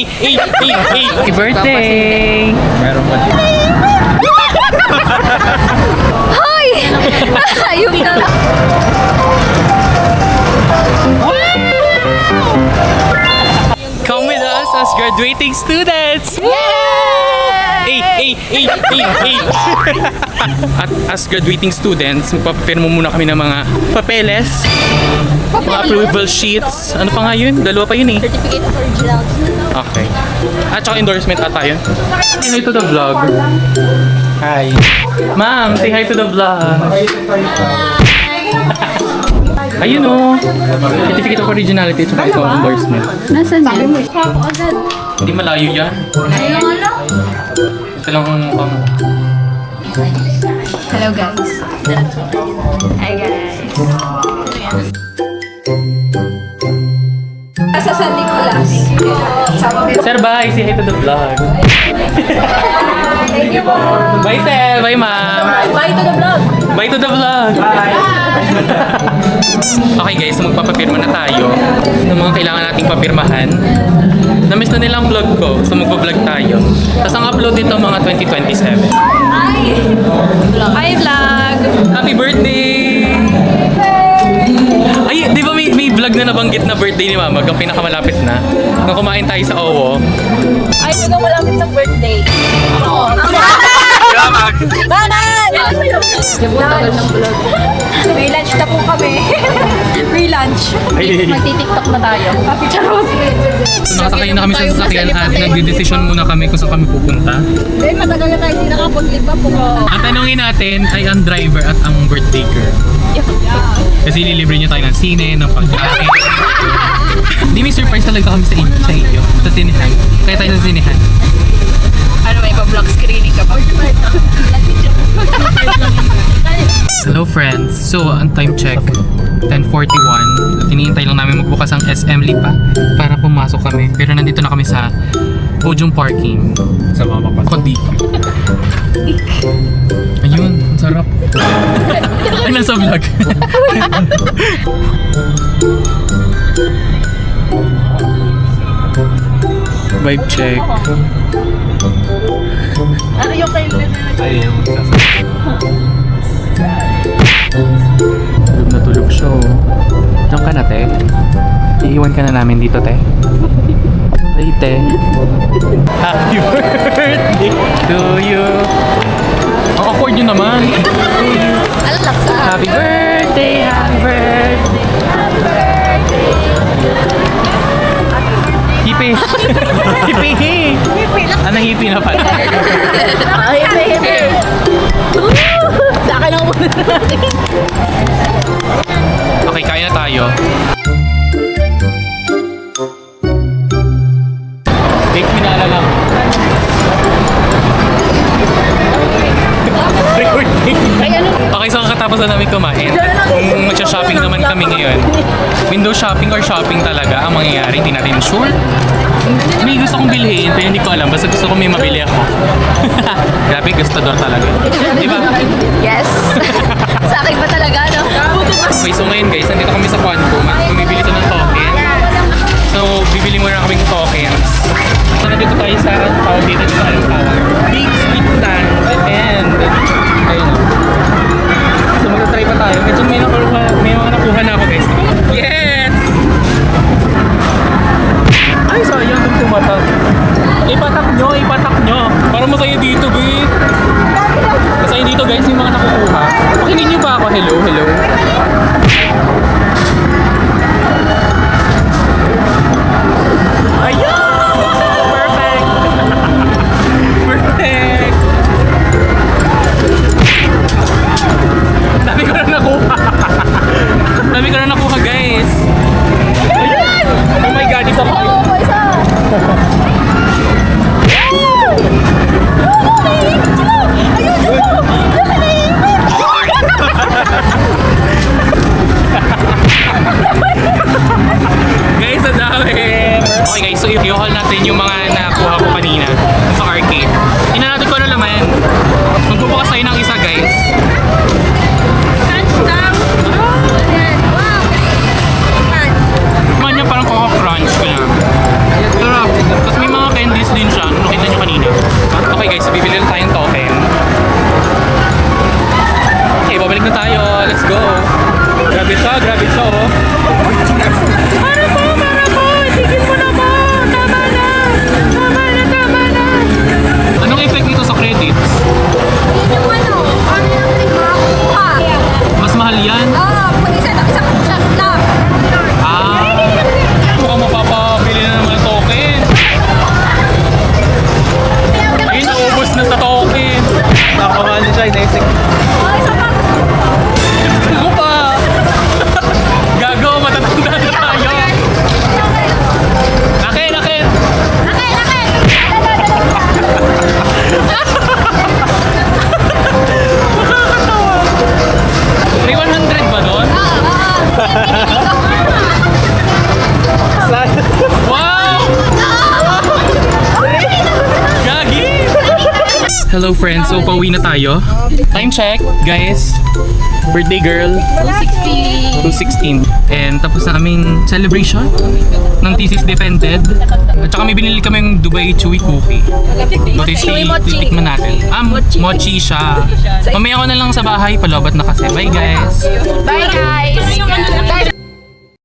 Happy birthday! Meron ba dito? Hoy! Ayun na. Come with us as graduating students! At as graduating students, magpapirmo muna kami ng mga papeles, mga approval sheets. Ano pa nga yun? Dalawa pa yun eh. Certificate of original. Okay. At saka endorsement ata yun. Say hi to the vlog. Hi. Ma'am, say hi to the vlog. Ayun o. Certificate of originality at saka ito endorsement. Nasaan yan? Agad. Hindi malayo yan. Ayun lang. Ito lang ang mukha mo. Hello guys. Hi guys. Sa San Nicolas. Sir, bye! Say hi to the vlog. Thank you po. Bye, sir! Bye, ma'am! Bye to the vlog. Bye to the vlog! Okay guys, so magpapapirma na tayo ng mga kailangan nating papirmahan. Namiss na nilang vlog ko, so magpa-vlog tayo. Tapos ang upload nito mga 2027. Hi vlog. Happy birthday! Ay, di ba may vlog na nabanggit na birthday ni Mama, ang pinakamalapit na? Nung kumain tayo sa OWO. Ay, nung malapit ng birthday. Ako. Banan! May lunch na po kami. Free lunch. Magti-tiktok na tayo. Happy Charot. So nakasakay na kami sa sasakyan at nagde-decision muna kami kung saan kami pupunta. Eh, matagal na tayo hindi nakapag-live pa po. Ang tanongin natin ay ang driver at ang birthday girl. Kasi nilibre niyo tayo ng sine, ng pagkain. Hindi, may surprise talaga kami sa inyo. Sa sinehan. Kaya tayo sa sinehan. Ano, may pa-vlog screening ka pa? Hello friends! So, ang time check, 10:41. At hinihintay lang namin magbukas ang SM Lipa para pumasok kami. Pero nandito na kami sa Podium Parking. Sa mama ko. Kondi. Ayun, ang sarap. Ay, nasa vlog. Vibe check. Ano yung kailan na Ayun. Tulog na tulog siya oh. Diyan ka na, te. Iiwan ka na namin dito, te. Ay, te. Happy birthday to you. Ang awkward yun naman. Alak sa Happy birthday, happy birthday. Hippie. Hippie. Ano hippie na pala? Hippie. Sa akin ang muna natin. Okay, kaya na tayo. Take me na lang. Okay, so kakatapos na namin kumain. Kung magsha-shopping naman kami ngayon. Window shopping or shopping talaga ang mangyayari, hindi natin sure. May gusto kong bilhin, pero hindi ko alam. Basta gusto ko may mabili ako. Grabe, gustador talaga. Diba? Yes. Sa akin ba talaga, no? Okay, so ngayon guys, nandito kami sa Quantum at bumibili ito ng token. So, bibili muna kaming tokens. So, nandito tayo sa tawag dito sa anong tawag. Big Sweet Stand. And, ayun o. So, magta-try pa tayo. Medyo may mga nakuha na ako guys. Yes! Ay, sayang kung tumatag. Ipatak nyo. Para masaya dito, be. Masaya dito guys, yung mga nakukuha. Pakinggan nyo ba ako? Hello. Ayun! Perfect! Perfect! Dami ko na nakuha guys. Ayun! Oh my god, isa pa. Guys, ang dami! Okay guys, so i-haul natin yung mga nakuha ko kanina sa arcade. Tingnan natin kung ano laman. Magbubukas tayo ng isa guys. Man niya parang Coco Crunch kaya. Sarap. Tapos may Hello friends, so pauwi na tayo. Time check, guys. Birthday girl, 216. And tapos na aming celebration ng thesis defended. At saka may binili kami yung Dubai Chewy Cookie. Titikman natin. Mochi siya. Mamaya ko na lang sa bahay, palobat na kasi. Bye guys! Bye guys!